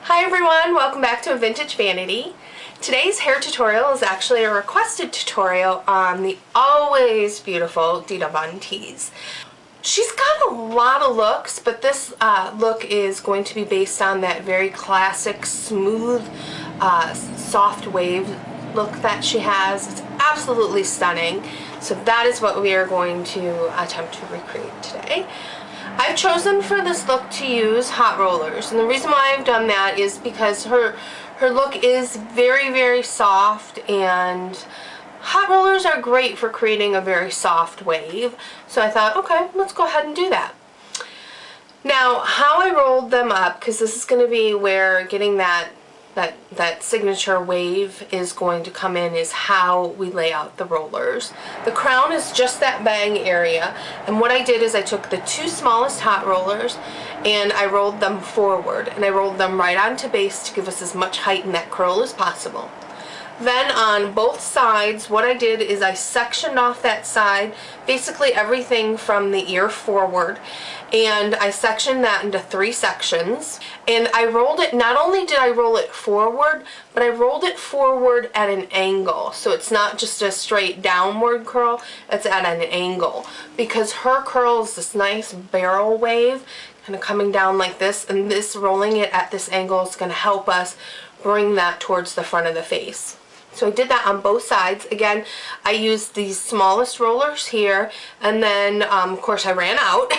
Hi everyone, welcome back to A Vintage Vanity. Today's hair tutorial is actually a requested tutorial on the always beautiful Dita Von Teese. She's got a lot of looks, but this look is going to be based on that very classic, smooth, soft wave look that she has. It's absolutely stunning. So that is what we are going to attempt to recreate today. I've chosen for this look to use hot rollers, and the reason why I've done that is because her look is very, very soft, and hot rollers are great for creating a very soft wave. So I thought, okay, let's go ahead and do that. Now, how I rolled them up, because this is going to be where getting that signature wave is going to come in, is how we lay out the rollers. The crown is just that bang area, and what I did is I took the two smallest hot rollers and I rolled them forward, and I rolled them right onto base to give us as much height in that curl as possible. Then on both sides, what I did is I sectioned off that side, basically everything from the ear forward, and I sectioned that into 3 sections. And I rolled it, not only did I roll it forward, but I rolled it forward at an angle. So it's not just a straight downward curl, it's at an angle. Because her curl is this nice barrel wave, kind of coming down like this, and this rolling it at this angle is going to help us bring that towards the front of the face. So I did that on both sides. Again, I used these smallest rollers here, and then of course I ran out.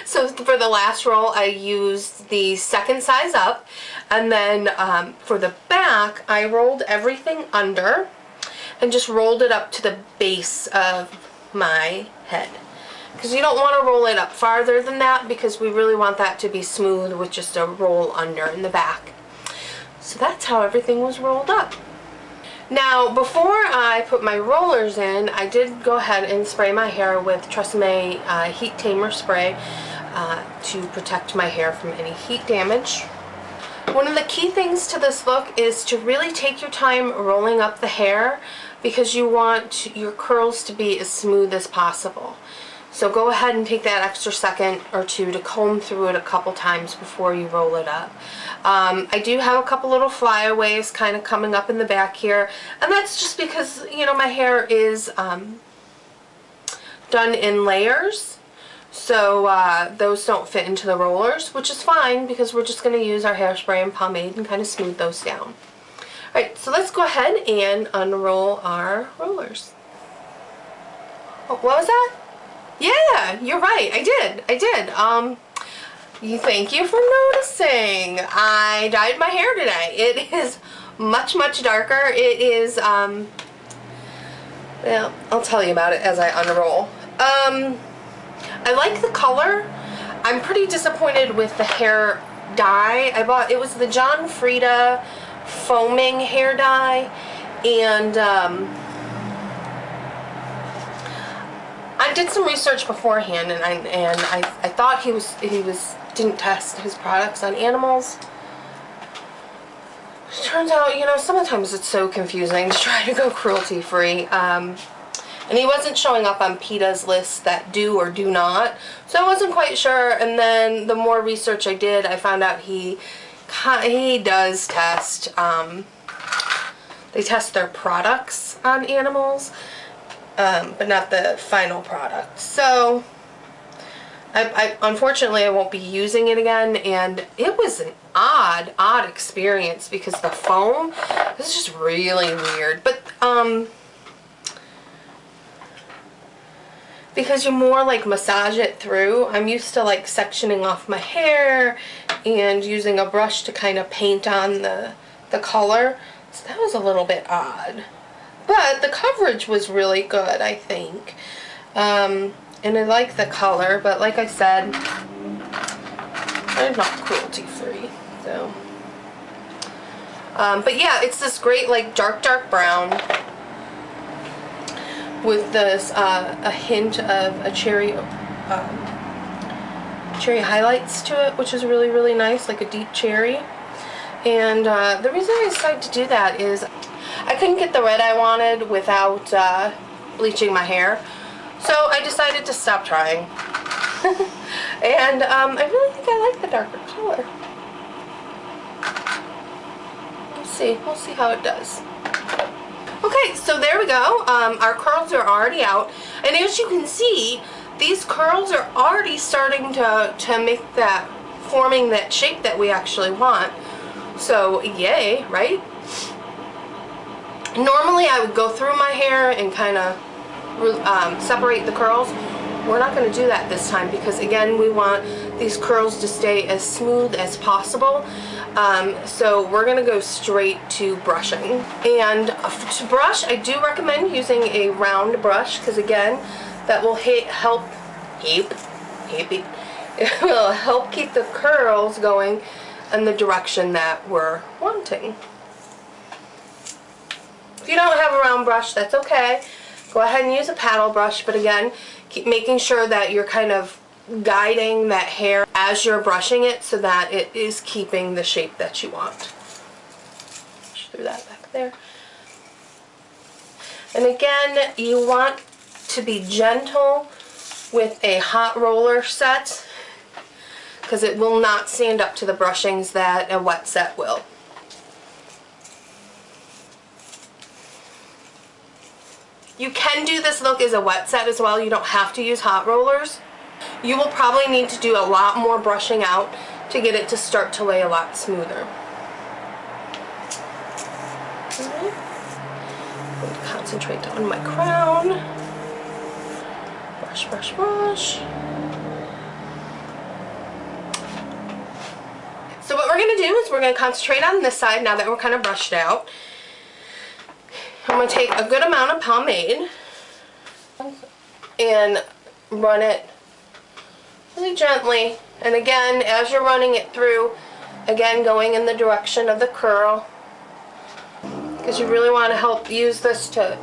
So for the last roll I used the second size up, and then for the back I rolled everything under and just rolled it up to the base of my head. Because you don't want to roll it up farther than that, because we really want that to be smooth with just a roll under in the back. So that's how everything was rolled up. Now, before I put my rollers in, I did go ahead and spray my hair with Tresemme Heat Tamer Spray to protect my hair from any heat damage. One of the key things to this look is to really take your time rolling up the hair, because you want your curls to be as smooth as possible. So go ahead and take that extra second or two to comb through it a couple times before you roll it up. I do have a couple little flyaways kind of coming up in the back here, and that's just because, you know, my hair is done in layers, so those don't fit into the rollers, which is fine because we're just going to use our hairspray and pomade and kind of smooth those down. Alright, so let's go ahead and unroll our rollers. Oh, what was that? Yeah, you're right. I did. Thank you for noticing. I dyed my hair today. It is much, much darker. It is, well, I'll tell you about it as I unroll. I like the color. I'm pretty disappointed with the hair dye. It was the John Frieda foaming hair dye, and I did some research beforehand, and I thought he didn't test his products on animals. It turns out, you know, sometimes it's so confusing to try to go cruelty free. And he wasn't showing up on PETA's list that do or do not, so I wasn't quite sure. And then the more research I did, I found out he does test. They test their products on animals, but not the final product. So unfortunately I won't be using it again, and it was an odd experience because the foam was just really weird. But because you more like massage it through, I'm used to like sectioning off my hair and using a brush to kind of paint on the color, so that was a little bit odd. But the coverage was really good, I think. And I like the color, but like I said, I'm not cruelty free. So, but yeah, it's this great like dark brown with this a hint of a cherry highlights to it, which is really, really nice, like a deep cherry. And the reason I decided to do that is I couldn't get the red I wanted without bleaching my hair, so I decided to stop trying. And I really think I like the darker color. see. We'll see how it does. Okay, so there we go. Our curls are already out. And as you can see, these curls are already starting to make that, forming that shape that we actually want. So, yay, right? Normally I would go through my hair and kind of separate the curls. We're not going to do that this time because, again, we want these curls to stay as smooth as possible. So we're going to go straight to brushing. And to brush, I do recommend using a round brush because, again, that will help keep the curls going in the direction that we're wanting. If you don't have a round brush, that's okay. Go ahead and use a paddle brush, but again, keep making sure that you're kind of guiding that hair as you're brushing it so that it is keeping the shape that you want. Push through that back there. And again, you want to be gentle with a hot roller set because it will not stand up to the brushings that a wet set will. You can do this look as a wet set as well. You don't have to use hot rollers. You will probably need to do a lot more brushing out to get it to start to lay a lot smoother. Okay. I'm going to concentrate on my crown. Brush, brush, brush. So what we're going to do is we're going to concentrate on this side now that we're kind of brushed out. I'm going to take a good amount of pomade and run it really gently. And again, as you're running it through, again going in the direction of the curl, because you really want to help use this to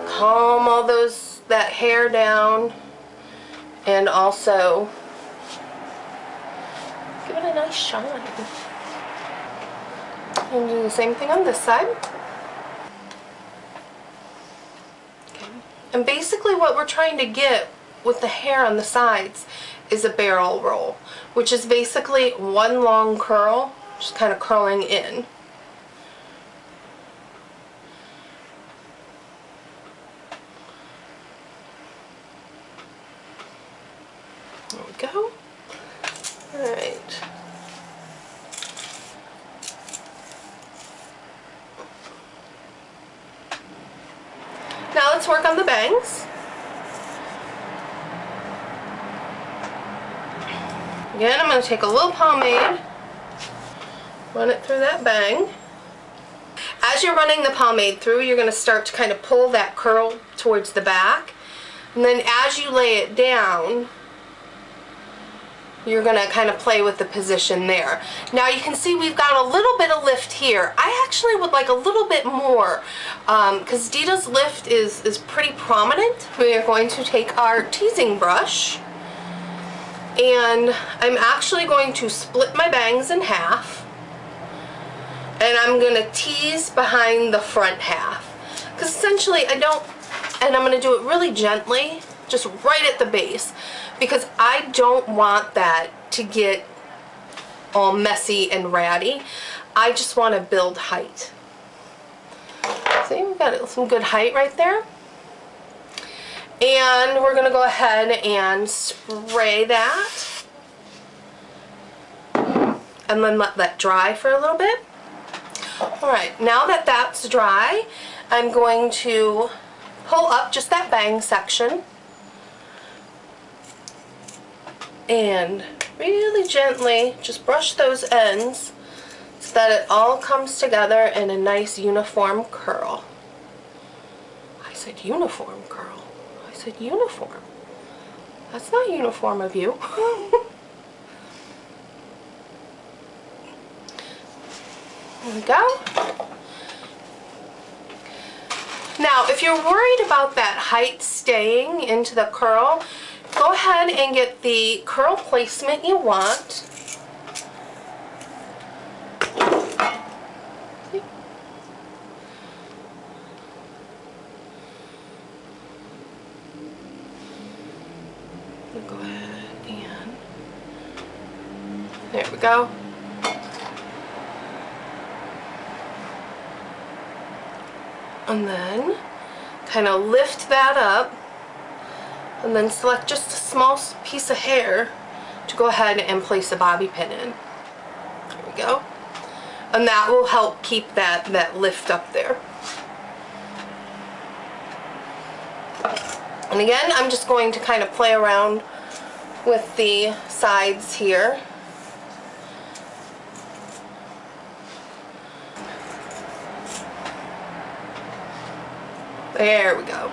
calm all that hair down and also give it a nice shine. And do the same thing on this side. And basically what we're trying to get with the hair on the sides is a barrel roll, which is basically one long curl, just kind of curling in. There we go. Alright. Now let's work on the bangs. Again, I'm going to take a little pomade, run it through that bang. As you're running the pomade through, you're going to start to kind of pull that curl towards the back. And then as you lay it down, you're going to kind of play with the position there. Now you can see we've got a little bit of lift here. I actually would like a little bit more because Dita's lift is pretty prominent. We are going to take our teasing brush and I'm actually going to split my bangs in half and I'm going to tease behind the front half because essentially and I'm going to do it really gently, just right at the base, because I don't want that to get all messy and ratty. I just want to build height. See, we've got some good height right there. And we're going to go ahead and spray that. And then let that dry for a little bit. Alright, now that that's dry, I'm going to pull up just that bang section. And really gently just brush those ends so that it all comes together in a nice uniform curl. I said uniform curl. I said uniform. That's not uniform of you. There we go. Now, if you're worried about that height staying into the curl, go ahead and get the curl placement you want. Go ahead and there we go. And then kind of lift that up, and then select just a small piece of hair to go ahead and place a bobby pin in. There we go. And that will help keep that lift up there. And again, I'm just going to kind of play around with the sides here. There we go.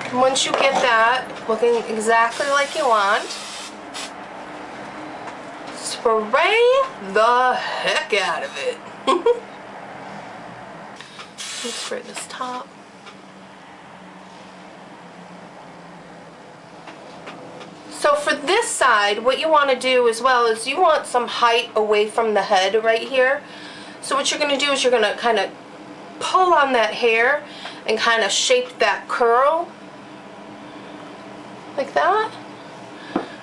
And once you get that looking exactly like you want, spray the heck out of it. Let's spray this top. So for this side, what you want to do as well is you want some height away from the head right here. So what you're going to do is you're going to kind of pull on that hair and kind of shape that curl like that.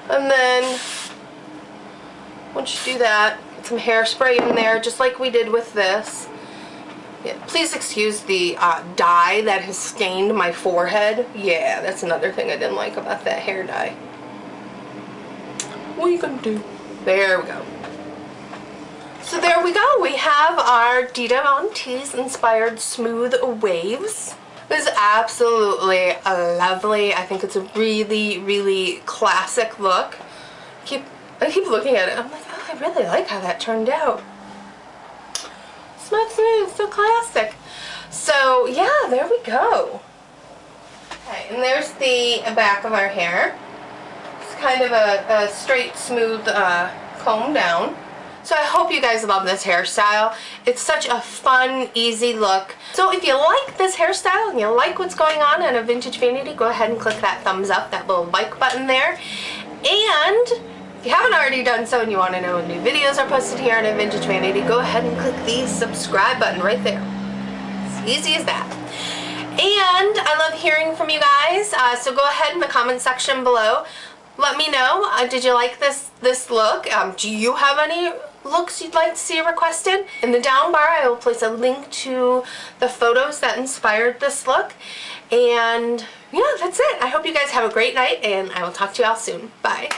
And then once you do that, get some hairspray in there just like we did with this. Yeah, please excuse the dye that has stained my forehead. Yeah, that's another thing I didn't like about that hair dye. What are you gonna do? There we go. So there we go. We have our Dita Von Teese inspired smooth waves. This is absolutely lovely. I think it's a really, really classic look. I keep looking at it. I'm like, oh, I really like how that turned out. Smooth, smooth, so classic. So yeah, there we go. Okay, and there's the back of our hair. It's kind of a straight, smooth comb down. So I hope you guys love this hairstyle. It's such a fun, easy look. So if you like this hairstyle and you like what's going on in a vintage vanity, go ahead and click that thumbs up, that little like button there. And if you haven't already done so and you want to know when new videos are posted here on a vintage vanity, go ahead and click the subscribe button right there. It's easy as that. And I love hearing from you guys, so go ahead in the comment section below. Let me know, did you like this look? Do you have any looks you'd like to see requested? In the down bar, I will place a link to the photos that inspired this look. And yeah, that's it. I hope you guys have a great night, and I will talk to you all soon. Bye.